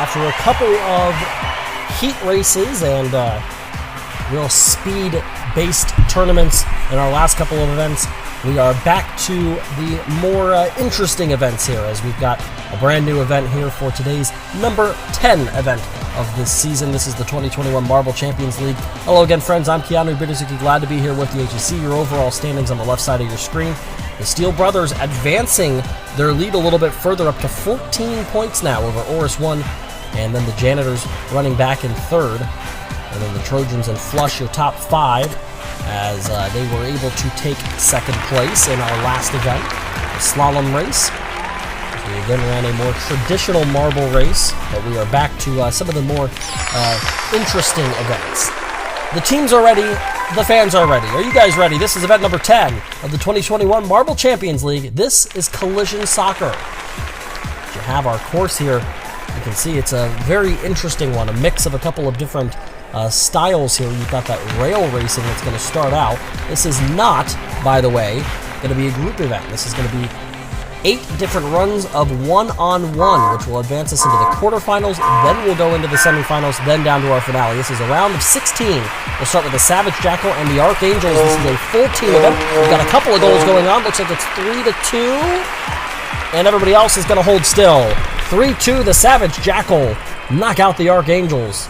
after a couple of heat races and real speed-based tournaments in our last couple of events, we are back to the more interesting events here, as we've got a brand new event here for today's number 10 event of this season. This is the 2021 Marble Champions League. Hello again, friends. I'm Keanu Biduzuki. Glad to be here with you. As you see your overall standings on the left side of your screen, the Steel Brothers advancing their lead a little bit further, up to 14 points now over Oris 1, and then the Janitors running back in third, and then the Trojans in flush, your top five, as they were able to take second place in our last event, the slalom race. We again ran a more traditional marble race, but we are back to some of the more interesting events. The teams are ready, the fans are ready. Are you guys ready? This is event number 10 of the 2021 Marble Champions League. This is Collision Soccer. You have our course here. You can see it's a very interesting one, a mix of a couple of different styles here. You've got that rail racing that's going to start out. This is not, by the way, going to be a group event. This is going to be 8 different runs of one-on-one, which will advance us into the quarterfinals, then we'll go into the semifinals, then down to our finale. This is a round of 16. We'll start with the Savage Jackal and the Archangels. This is a full team event. We've got a couple of goals going on. Looks like it's 3-2, and everybody else is going to hold still. 3-2, the Savage Jackal knock out the Archangels.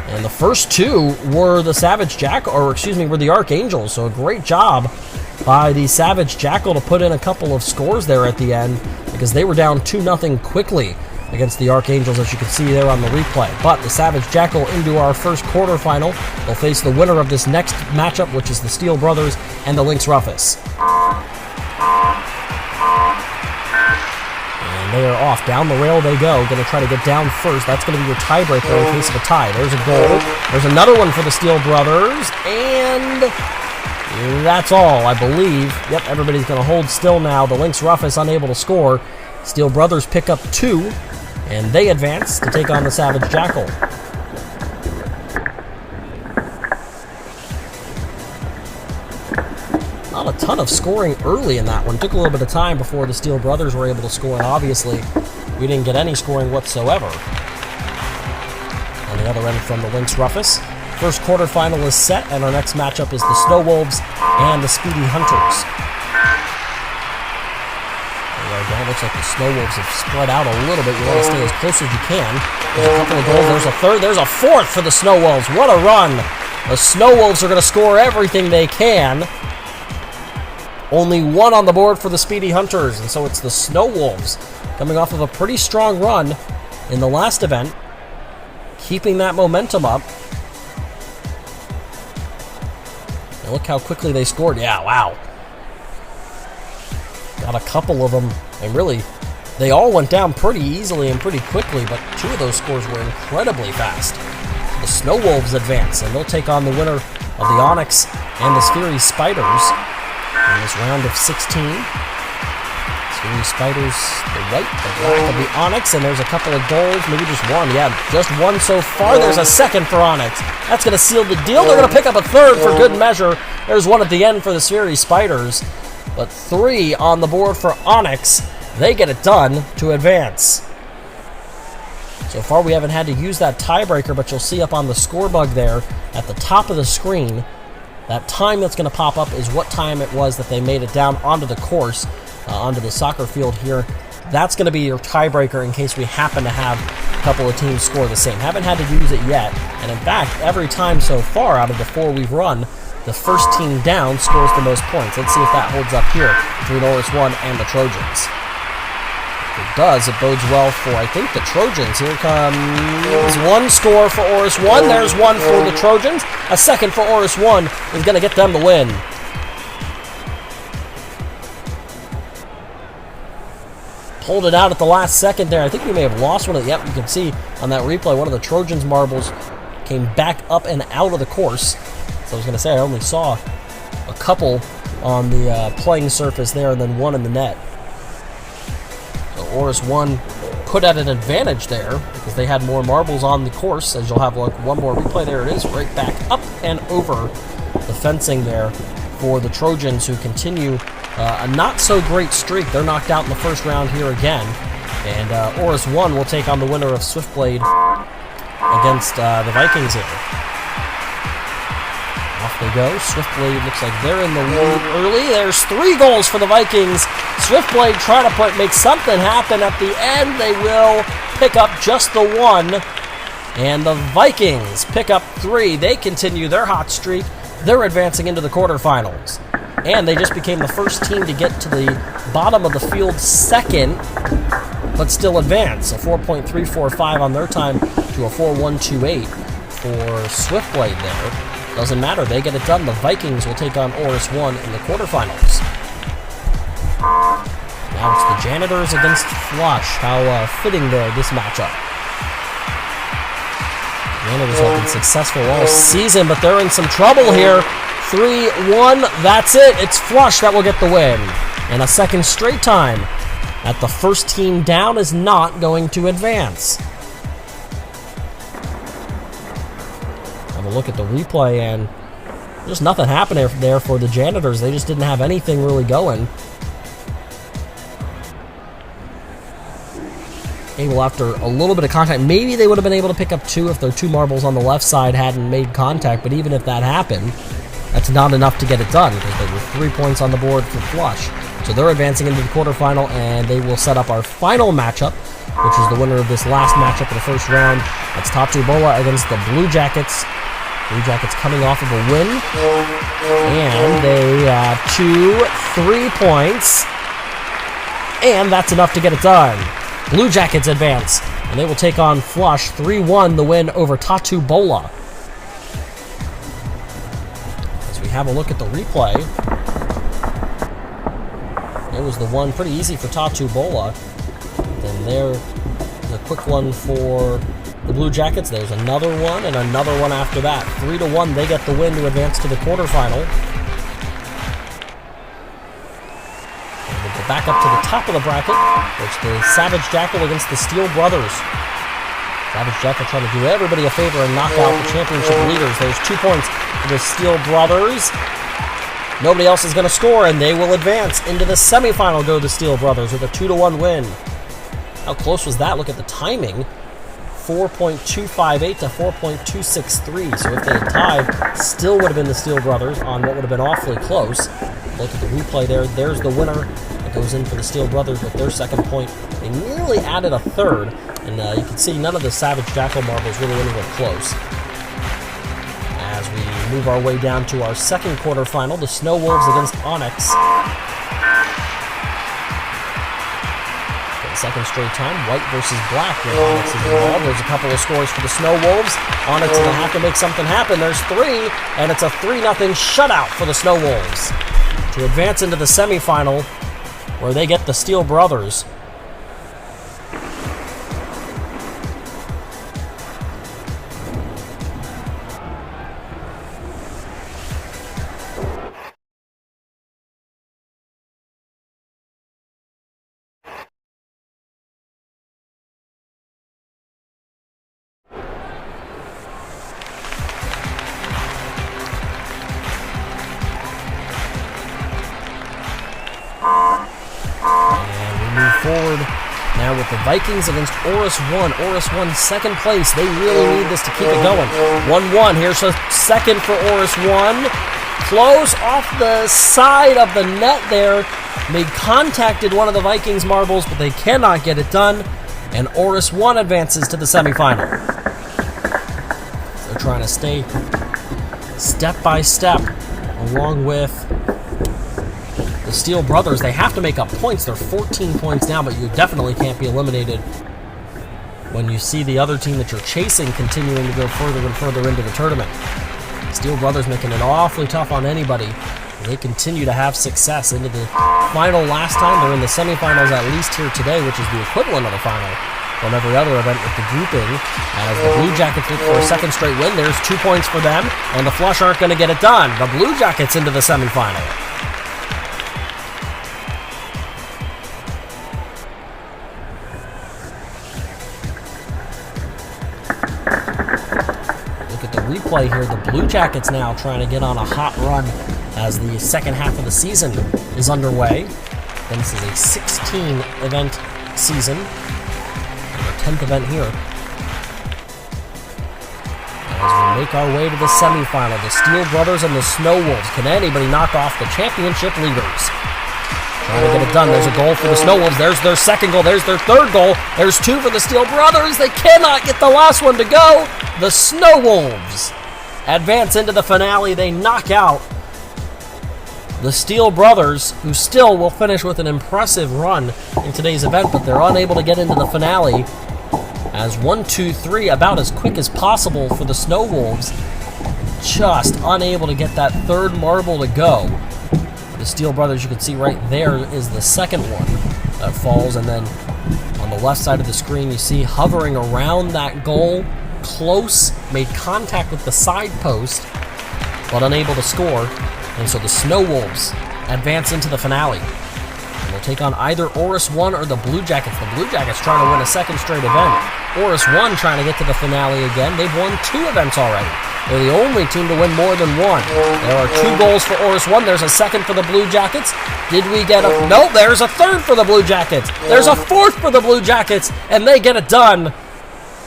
And the first two were the Savage Jackal, or excuse me, were the Archangels. So a great job by the Savage Jackal to put in a couple of scores there at the end, because they were down 2-0 quickly against the Archangels, as you can see there on the replay. But the Savage Jackal into our first quarterfinal. They'll face the winner of this next matchup, which is the Steel Brothers and the Lynx Rufus. They are off. Down the rail they go. Going to try to get down first. That's going to be your tiebreaker in case of a tie. There's a goal. There's another one for the Steel Brothers. And that's all, I believe. Yep, everybody's going to hold still now. The Lynx Rufus unable to score. Steel Brothers pick up 2, and they advance to take on the Savage Jackal. Not a ton of scoring early in that one. Took a little bit of time before the Steel Brothers were able to score, and obviously we didn't get any scoring whatsoever. On the other end from the Lynx Rufus. First quarterfinal is set, and our next matchup is the Snow Wolves and the Speedy Hunters. It looks like the Snow Wolves have spread out a little bit. You want to stay as close as you can. There's a couple of goals. There's a third. There's a fourth for the Snow Wolves. What a run. The Snow Wolves are going to score everything they can. Only one on the board for the Speedy Hunters, and so it's the Snow Wolves coming off of a pretty strong run in the last event, keeping that momentum up. And look how quickly they scored. Yeah, wow. Got a couple of them, and really, they all went down pretty easily and pretty quickly, but 2 of those scores were incredibly fast. The Snow Wolves advance, and they'll take on the winner of the Onyx and the Sphery Spiders in this round of 16. Sphery Spiders, the white, the black of the Onyx, and there's a couple of goals, maybe just one. Yeah, just one so far. There's a second for Onyx. That's going to seal the deal. They're going to pick up a third for good measure. There's one at the end for the Sphery Spiders, but 3 on the board for Onyx. They get it done to advance. So far, we haven't had to use that tiebreaker, but you'll see up on the score bug there at the top of the screen, that time that's going to pop up is what time it was that they made it down onto the course, onto the soccer field here. That's going to be your tiebreaker in case we happen to have a couple of teams score the same. Haven't had to use it yet, and in fact, every time so far out of the 4 we've run, the first team down scores the most points. Let's see if that holds up here between Oris 1 and the Trojans. If it does, it bodes well for, I think, the Trojans. Here comes 1 score for Oris 1. There's 1 for the Trojans. A second for Oris 1 is going to get them the win. Pulled it out at the last second there. I think we may have lost one of the... Yep, you can see on that replay, one of the Trojans' marbles came back up and out of the course. So I was going to say, I only saw a couple on the playing surface there and then 1 in the net. So Oris 1 put at an advantage there because they had more marbles on the course, as you'll have like one more replay. There it is, right back up and over the fencing there for the Trojans, who continue a not so great streak. They're knocked out in the first round here again. And Oris 1 will take on the winner of Swiftblade against the Vikings here. Off they go. Swiftblade looks like they're in the lead early. There's 3 goals for the Vikings. Swiftblade trying to make something happen at the end. They will pick up just the 1. And the Vikings pick up 3. They continue their hot streak. They're advancing into the quarterfinals. And they just became the first team to get to the bottom of the field second, but still advance. A 4.345 on their time to a 4.128 for Swiftblade there. Doesn't matter. They get it done. The Vikings will take on Oris 1 in the quarterfinals. Now it's the Janitors against Flush. How fitting there, this matchup. Janitors have been successful all season, but they're in some trouble here. 3-1, that's it. It's Flush that will get the win. And a second straight time that the first team down is not going to advance. Have a look at the replay, and just nothing happened there for the Janitors. They just didn't have anything really going. Able after a little bit of contact. Maybe they would have been able to pick up 2 if their 2 marbles on the left side hadn't made contact, but even if that happened, that's not enough to get it done because there were 3 points on the board for Flush. So they're advancing into the quarterfinal, and they will set up our final matchup, which is the winner of this last matchup of the first round. That's Tatu Bola against the Blue Jackets. Blue Jackets coming off of a win, and they have 2-3 points, and that's enough to get it done. Blue Jackets advance, and they will take on Flush. 3-1 the win over Tatu Bola. As we have a look at the replay, it was the one pretty easy for Tatu Bola. Then there's a quick one for the Blue Jackets. There's another one and another one after that. 3-1, they get the win to advance to the quarterfinal. Back up to the top of the bracket. It's the Savage Jackal against the Steel Brothers. Savage Jackal trying to do everybody a favor and knock out the championship leaders. There's 2 points for the Steel Brothers. Nobody else is going to score, and they will advance into the semifinal. Go the Steel Brothers with a 2-1 win. How close was that? Look at the timing. 4.258 to 4.263. So if they had tied, still would have been the Steel Brothers on what would have been awfully close. Look at the replay there. There's the winner. It goes in for the Steel Brothers with their second point. They nearly added a third, and you can see none of the Savage Jackal marbles really anywhere close. As we move our way down to our second quarterfinal, the Snow Wolves against Onyx. For the second straight time, white versus black when Onyx is involved. There's a couple of scores for the Snow Wolves. Onyx will have to make something happen. There's 3, and it's a 3-0 shutout for the Snow Wolves to advance into the semifinal, where they get the Steel Brothers. Forward now with the Vikings against Oris 1. Oris 1 second place. They really need this to keep it going. 1-1. Here's a second for Oris 1. Close off the side of the net there. Made contacted one of the Vikings marbles, but they cannot get it done. And Oris 1 advances to the semifinal. They're trying to stay step by step along with the Steel Brothers. They have to make up points. They're 14 points now, but you definitely can't be eliminated when you see the other team that you're chasing continuing to go further and further into the tournament. Steel Brothers making it awfully tough on anybody. They continue to have success into the final last time. They're in the semifinals at least here today, which is the equivalent of the final from every other event with the grouping. As the Blue Jackets look for a second straight win, there's 2 points for them, and the Flush aren't going to get it done. The Blue Jackets into the semifinal. Replay here, the Blue Jackets now trying to get on a hot run as the second half of the season is underway. And this is a 16 event season. Our 10th event here. As we make our way to the semifinal, the Steel Brothers and the Snow Wolves. Can anybody knock off the championship leaders? Trying to get it done. There's a goal for the Snow Wolves. There's their second goal. There's their third goal. There's two for the Steel Brothers. They cannot get the last one to go. The Snow Wolves advance into the finale. They knock out the Steel Brothers, who still will finish with an impressive run in today's event, but they're unable to get into the finale. As 1, 2, 3, about as quick as possible for the Snow Wolves, just unable to get that third marble to go. The Steel Brothers, you can see right there, is the second one that falls, and then on the left side of the screen, you see hovering around that goal, close, made contact with the side post, but unable to score. And so the Snow Wolves advance into the finale. And they'll take on either Oris 1 or the Blue Jackets. The Blue Jackets trying to win a second straight event. Oris 1 trying to get to the finale again. They've won 2 events already. They're the only team to win more than one. There are 2 goals for Oris 1. There's a second for the Blue Jackets. Did we get a... No, there's a third for the Blue Jackets. There's a fourth for the Blue Jackets, and they get it done.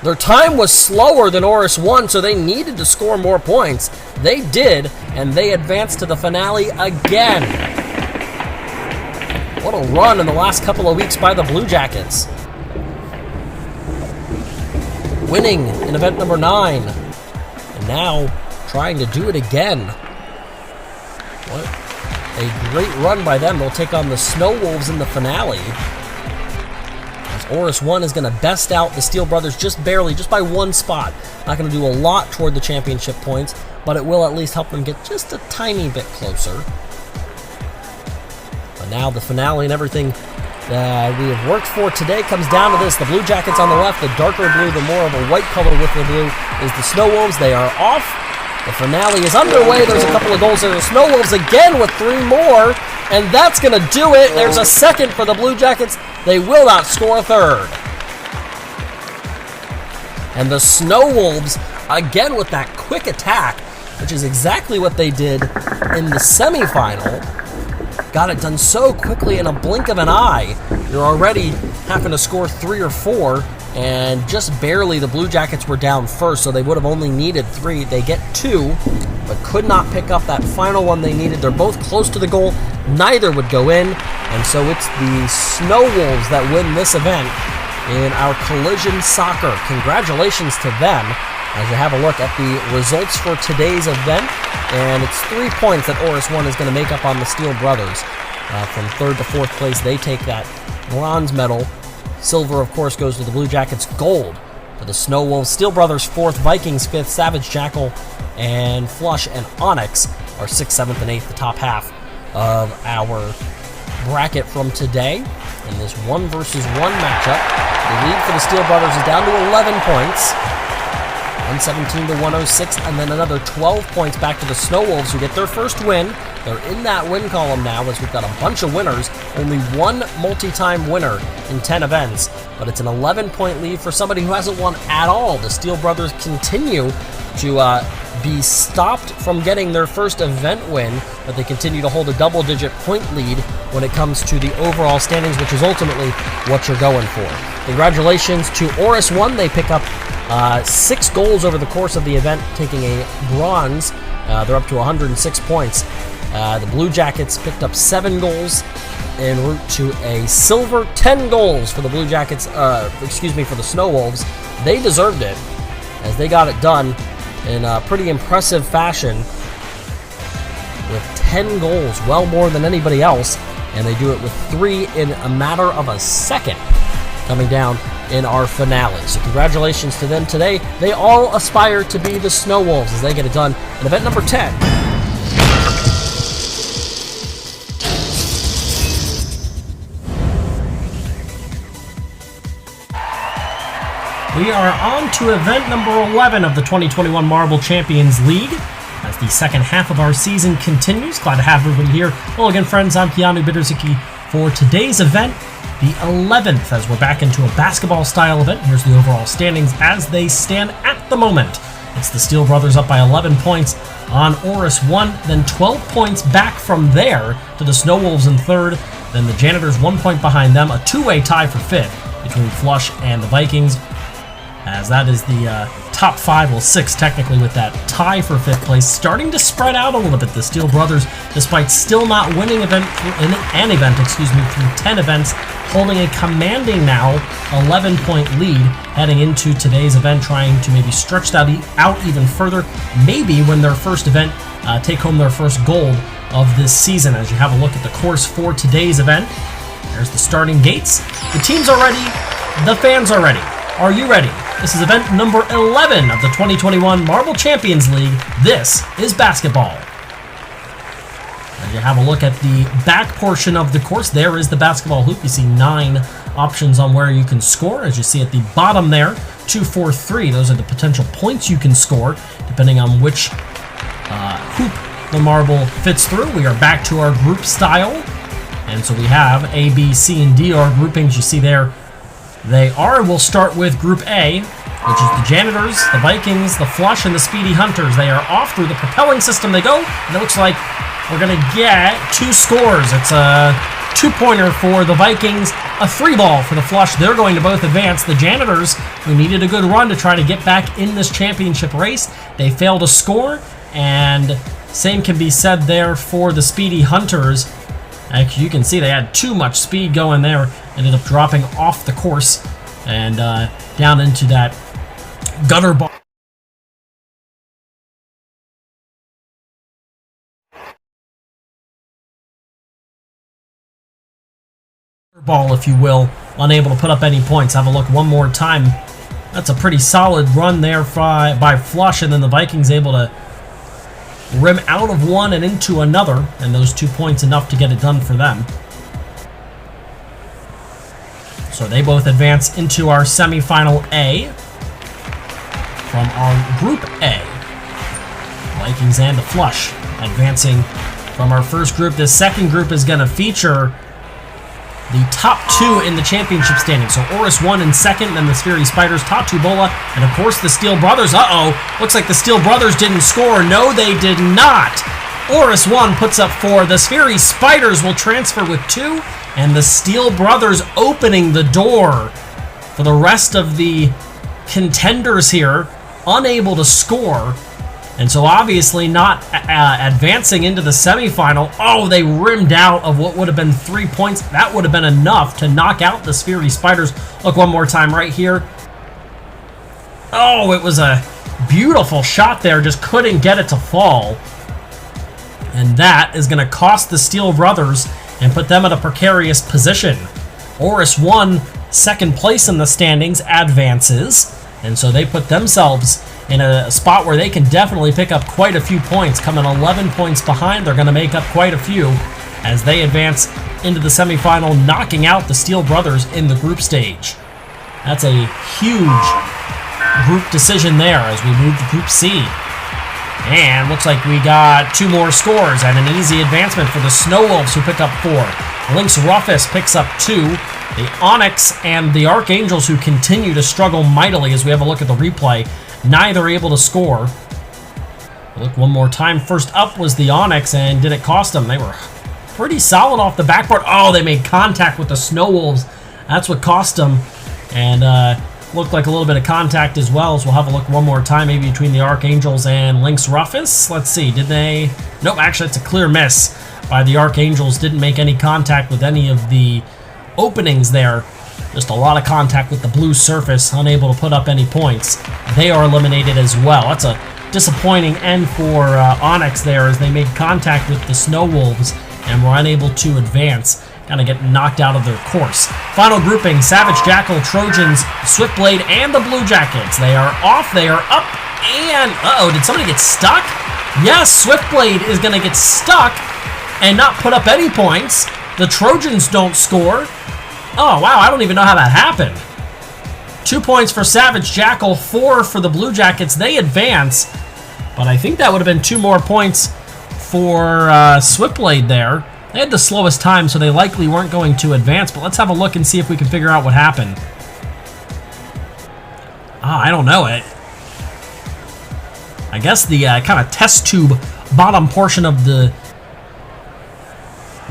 Their time was slower than Oris 1, so they needed to score more points. They did, and they advanced to the finale again. What a run in the last couple of weeks by the Blue Jackets. Winning in event number 9. And now trying to do it again. What a great run by them. They'll take on the Snow Wolves in the finale. Oris 1 is going to best out the Steel Brothers just barely, just by 1 spot. Not going to do a lot toward the championship points, but it will at least help them get just a tiny bit closer. But now the finale and everything that we have worked for today comes down to this. The Blue Jackets on the left, the darker blue, the more of a white color with the blue, is the Snow Wolves. They are off. The finale is underway. There's a couple of goals there. The Snow Wolves again with 3 more. And that's going to do it. There's a second for the Blue Jackets. They will not score a third. And the Snow Wolves, again with that quick attack, which is exactly what they did in the semifinal. Got it done so quickly in a blink of an eye. You're already having to score 3 or 4, and just barely the Blue Jackets were down first, so they would have only needed 3. They get 2, but could not pick up that final one they needed. They're both close to the goal. Neither would go in, and so it's the Snow Wolves that win this event in our Collision Soccer. Congratulations to them as you have a look at the results for today's event, and it's 3 points that Oris 1 is going to make up on the Steel Brothers. From 3rd to 4th place, they take that bronze medal. Silver, of course, goes to the Blue Jackets. Gold to the Snow Wolves. Steel Brothers 4th, Vikings 5th, Savage Jackal, and Flush and Onyx are 6th, 7th, and 8th, the top half of our bracket from today. In this 1 versus 1 matchup, the lead for the Steel Brothers is down to 11 points. 117 to 106, and then another 12 points back to the Snow Wolves, who get their first win. They're in that win column now, as we've got a bunch of winners. Only 1 multi-time winner in 10 events, but it's an 11-point lead for somebody who hasn't won at all. The Steel Brothers continue to be stopped from getting their first event win, but they continue to hold a double-digit point lead when it comes to the overall standings, which is ultimately what you're going for. Congratulations to Oris 1. They pick up 6 goals over the course of the event, taking a bronze. They're up to 106 points. The Blue Jackets picked up 7 goals en route to a silver. 10 goals for the Blue Jackets, for the Snow Wolves. They deserved it, as they got it done in a pretty impressive fashion with 10 goals, well more than anybody else, and they do it with 3 in a matter of a second, coming down in our finale. So congratulations to them today. They all aspire to be the Snow Wolves as they get it done in event number 10. We are on to event number 11 of the 2021 Marble Champions League as the second half of our season continues. Glad to have everybody here. Hello again, friends. I'm Keanu Biderzicki for today's event, the 11th, as we're back into a basketball-style event. Here's the overall standings as they stand at the moment. It's the Steel Brothers up by 11 points on Oris 1, then 12 points back from there to the Snow Wolves in 3rd, Then the Janitors 1 point behind them, a two-way tie for 5th between Flush and the Vikings, as that is the top 5, well 6 technically, with that tie for 5th place, starting to spread out a little bit. The Steel Brothers, despite still not winning an event through 10 events, holding a commanding now 11-point lead heading into today's event, trying to maybe stretch that out even further, maybe win their first event, take home their first gold of this season. As you have a look at the course for today's event, there's the starting gates. The teams are ready, the fans are ready. Are you ready? This is event number 11 of the 2021 Marble Champions League. This is basketball. As you have a look at the back portion of the course, there is the basketball hoop. You see 9 options on where you can score. As you see at the bottom there, 2, 4, 3. Those are the potential points you can score, depending on which hoop the marble fits through. We are back to our group style. And so we have A, B, C, and D are groupings. You see there they are. We'll start with Group A, which is the Janitors, the Vikings, the Flush, and the Speedy Hunters. They are off through the propelling system they go, and it looks like we're going to get 2 scores. It's a 2-pointer for the Vikings, a 3-ball for the Flush. They're going to both advance. The Janitors, who needed a good run to try to get back in this championship race, they failed to score, and same can be said there for the Speedy Hunters. As you can see, they had too much speed going there, ended up dropping off the course and down into that gutter ball, if you will, unable to put up any points. Have a look one more time. That's a pretty solid run there by Flush, and then the Vikings able to rim out of one and into another, and those 2 points enough to get it done for them. So they both advance into our semifinal A from our Group A. Vikings and the Flush advancing from our first group. This second group is going to feature the top 2 in the championship standing. So Oris 1 in second, then the Spheri Spiders, Tatu Bola, and of course the Steel Brothers. Looks like the Steel Brothers didn't score. No, they did not. Oris 1 puts up 4. The Spheri Spiders will transfer with 2, and the Steel Brothers opening the door for the rest of the contenders here, unable to score. And so obviously not advancing into the semifinal. Oh, they rimmed out of what would have been 3 points. That would have been enough to knock out the Spheri Spiders. Look one more time right here. Oh, it was a beautiful shot there. Just couldn't get it to fall. And that is going to cost the Steel Brothers and put them in a precarious position. Oris 1, second place in the standings, advances. And so they put themselves in a spot where they can definitely pick up quite a few points. Coming 11 points behind, they're going to make up quite a few as they advance into the semifinal, knocking out the Steel Brothers in the group stage. That's a huge group decision there as we move to Group C. And looks like we got 2 more scores and an easy advancement for the Snow Wolves, who pick up 4. Lynx Rufus picks up 2. The Onyx and the Archangels, who continue to struggle mightily as we have a look at the replay, neither able to score. Look one more time. First up was the Onyx, and did it cost them? They were pretty solid off the backboard. Oh, they made contact with the Snow Wolves. That's what cost them. And looked like a little bit of contact as well, so we'll have a look one more time, maybe between the Archangels and Lynx Rufus. Let's see, did they? Nope, actually it's a clear miss by the Archangels. Didn't make any contact with any of the openings there. Just a lot of contact with the blue surface, unable to put up any points. They are eliminated as well. That's a disappointing end for Onyx there, as they made contact with the Snow Wolves and were unable to advance. Kind of get knocked out of their course. Final grouping, Savage Jackal, Trojans, Swiftblade, and the Blue Jackets. They are off, they are up, and... Uh-oh, did somebody get stuck? Yes, Swiftblade is going to get stuck and not put up any points. The Trojans don't score. Oh, wow, I don't even know how that happened. 2 points for Savage Jackal, 4 for the Blue Jackets. They advance, but I think that would have been 2 more points for Swiftblade there. They had the slowest time, so they likely weren't going to advance, but let's have a look and see if we can figure out what happened. I don't know it. I guess the kind of test tube bottom portion of the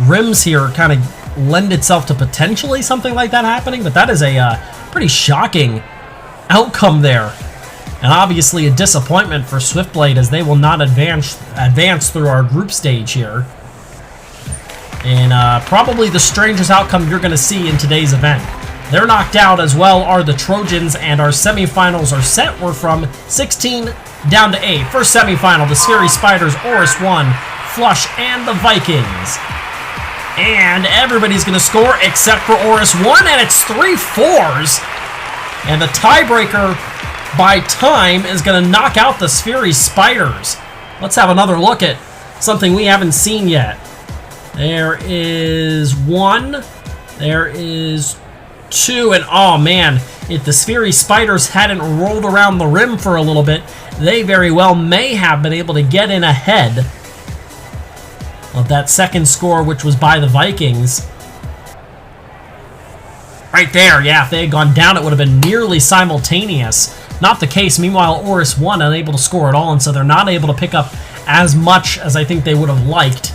rims here kind of lend itself to potentially something like that happening, but that is a pretty shocking outcome there. And obviously a disappointment for Swiftblade, as they will not advance through our group stage here. And probably the strangest outcome you're going to see in today's event. They're knocked out, as well are the Trojans, and our semifinals are set. We're from 16 down to 8. First semifinal, the Spheri Spiders, Oris 1, Flush, and the Vikings. And everybody's going to score except for Oris 1, and it's 3 4s. And the tiebreaker by time is going to knock out the Spheri Spiders. Let's have another look at something we haven't seen yet. There is 1. There is 2. And oh man, if the Spheri Spiders hadn't rolled around the rim for a little bit, they very well may have been able to get in ahead of that second score, which was by the Vikings. Right there, yeah, if they had gone down, it would have been nearly simultaneous. Not the case. Meanwhile, Oris 1 unable to score at all, and so they're not able to pick up as much as I think they would have liked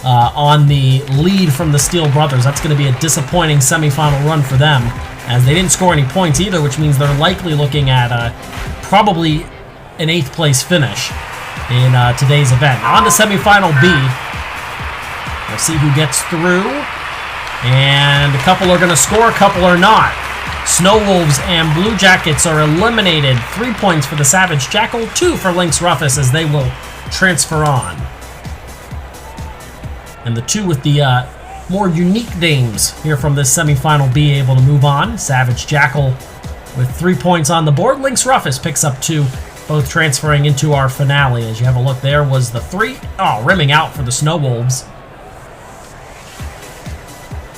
on the lead from the Steel Brothers. That's going to be a disappointing semifinal run for them, as they didn't score any points either, which means they're likely looking at probably an 8th place finish in today's event. On to semifinal B. We'll see who gets through, and a couple are going to score, a couple are not. Snow Wolves and Blue Jackets are eliminated. 3 points for the Savage Jackal, 2 for Lynx Rufus, as they will transfer on. And the 2 with the more unique names here from this semifinal B able to move on. Savage Jackal with 3 points on the board. Lynx Rufus picks up 2, both transferring into our finale. As you have a look, there was the 3. Oh, rimming out for the Snow Wolves,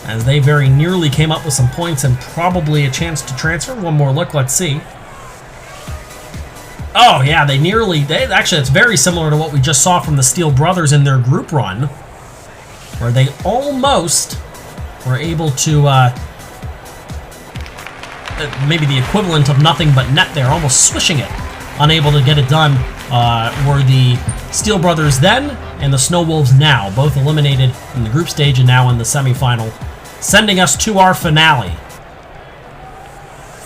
as they very nearly came up with some points and probably a chance to transfer. One more look, let's see. Oh yeah, actually, it's very similar to what we just saw from the Steel Brothers in their group run, where they almost were able to, maybe the equivalent of nothing but net there, almost swishing it. Unable to get it done were the Steel Brothers then and the Snow Wolves now, both eliminated in the group stage and now in the semifinal, sending us to our finale.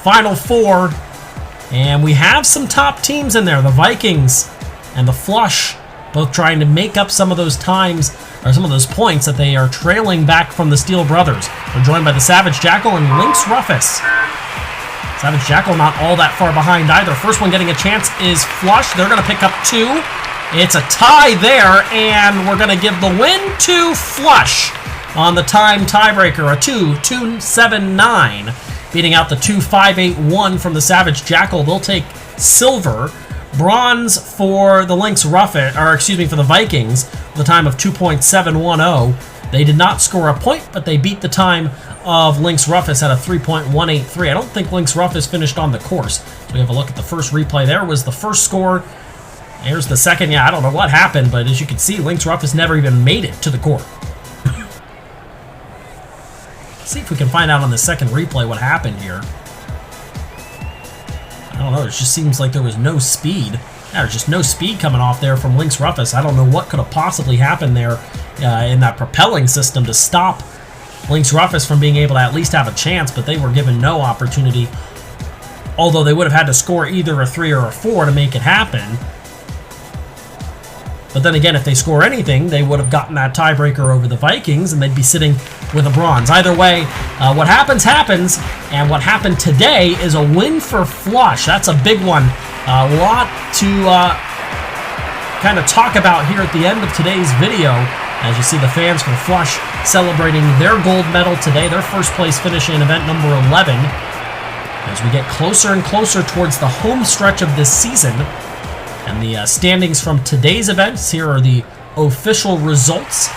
Final 4, and we have some top teams in there. The Vikings and the Flush, both trying to make up some of those times, or some of those points that they are trailing back from the Steel Brothers. We're joined by the Savage Jackal and Lynx Rufus. Savage Jackal not all that far behind either. First one getting a chance is Flush. They're going to pick up 2. It's a tie there, and we're going to give the win to Flush on the time tiebreaker, a 2-2-7-9, beating out the 2-5-8-1 from the Savage Jackal. They'll take silver. Bronze for the Lynx Rufus, or excuse me, for the Vikings, with a time of 2.710. They did not score a point, but they beat the time of Lynx Rufus at a 3.183. I don't think Lynx Rufus finished on the course. So we have a look at the first replay. There was the first score. Here's the second. Yeah, I don't know what happened, but as you can see, Lynx Rufus never even made it to the court. See if we can find out on the second replay what happened here. I don't know, it just seems like there was no speed. There's just no speed coming off there from Lynx Rufus. I don't know what could have possibly happened there in that propelling system to stop Lynx Rufus from being able to at least have a chance, but they were given no opportunity, although they would have had to score either a 3 or a 4 to make it happen. But then again, if they score anything, they would have gotten that tiebreaker over the Vikings, and they'd be sitting with a bronze. Either way, what happens, happens, and what happened today is a win for Flush. That's a big one. A lot to kind of talk about here at the end of today's video, as you see the fans from Flush celebrating their gold medal today, their first place finish in event number 11. As we get closer and closer towards the home stretch of this season, and the standings from today's events, here are the official results.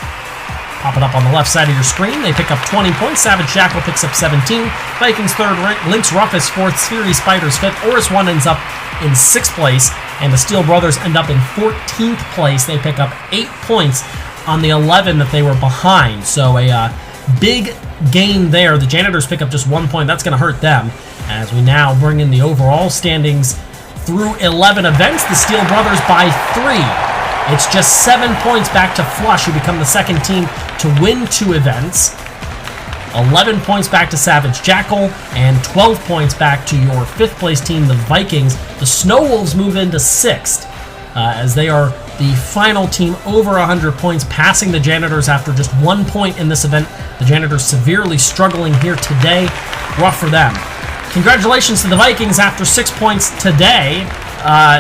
Popping up on the left side of your screen. They pick up 20 points. Savage Jackal picks up 17. Vikings 3rd, Lynx Rufus 4th, Spheri Spiders 5th. Oris 1 ends up in 6th place, and the Steel Brothers end up in 14th place. They pick up 8 points on the 11 that they were behind. So a big gain there. The Janitors pick up just 1 point. That's going to hurt them. As we now bring in the overall standings through 11 events, the Steel Brothers by 3. It's just 7 points back to Flush, who become the second team to win 2 events. 11 points back to Savage Jackal, and 12 points back to your 5th place team, the Vikings. The Snow Wolves move into 6th, as they are the final team over 100 points, passing the Janitors after just 1 point in this event. The Janitors severely struggling here today. Rough for them. Congratulations to the Vikings after 6 points today.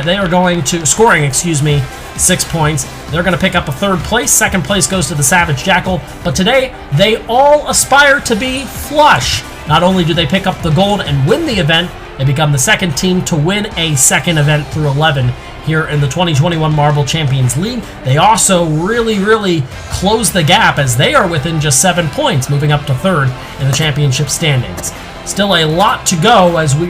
They are going to, scoring, 6 points. They're going to pick up a 3rd place. 2nd place goes to the Savage Jackal. But today, they all aspire to be flush. Not only do they pick up the gold and win the event, they become the 2nd team to win a 2nd event through 11 here in the 2021 Marble Champions League. They also really close the gap as they are within just 7 points, moving up to 3rd in the championship standings. Still a lot to go as we are